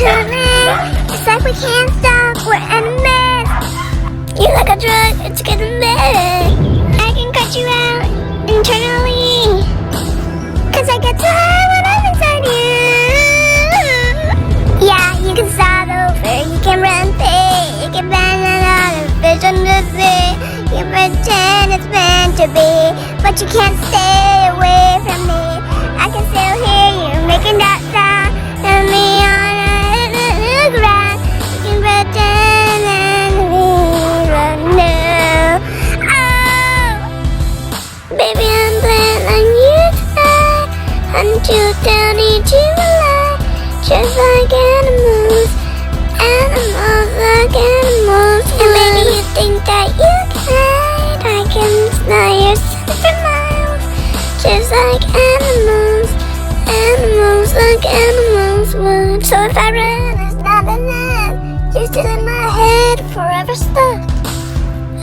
turning. It's like we can't stop, we're enemies. You're like a drug, it's getting better. I can cut you out internally, 'cause I get so high when I'm inside you. Yeah, you can start over, you can run free, you can burn another fish on the sea. You pretend it's meant to be, but you can't stay away from me. I can still hear you making that sound, and me on the ground. You can pretend and leave, but no. Oh, baby, I'm playing on you tonight, until down each you alive, just like animals, animals like animals. And maybe you think that you can hide, I can smell your scent for miles, just like animals, animals like animals would. So if I run, it's not enough, you're still in my head, forever stuck.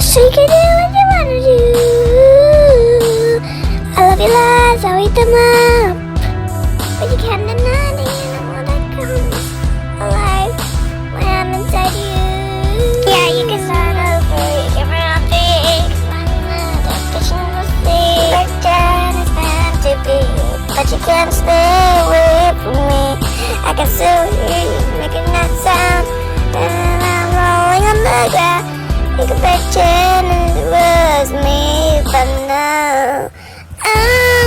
So you can do what you wanna do. I love your lies, I'll eat them up, but you can't deny the animal that comes alive when I'm inside you. Yeah, you can start over, you can run big, another fish in the sea. Pretend it's meant to be, but you can't stay away from me. I can still hear you making that sound, and I'm rolling on the ground. You can pretend it was me, but no. Oh,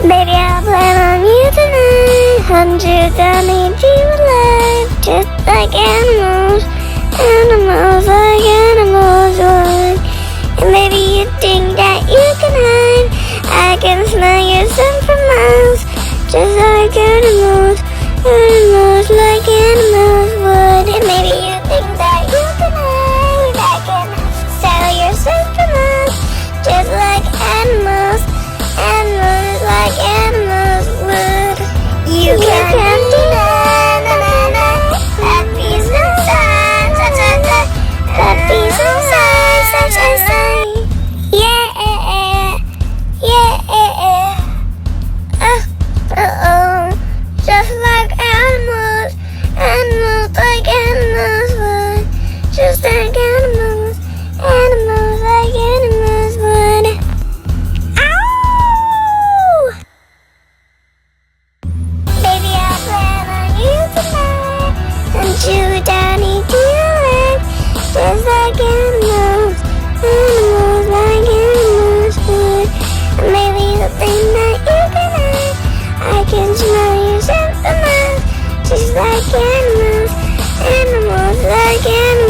baby, I'll plan on you tonight, hundreds I need you alive, just like animals, animals like animals would. And maybe you think that you can hide, I can smell your scent for miles, just like animals, animals like animals would. And maybe you think that you can hide, I can smell your scent for miles, just like animals, animals like animals would. You can't deny, that peace inside, that peace inside, yeah, just like animals, animals like animals would, just like animals, animals like animals would. Ow! Baby, I plan on you tonight, until we down into your life, just like animals, animals like animals would. And maybe you think that you can hide, I can smell your scent for miles, just like animals, animals like animals.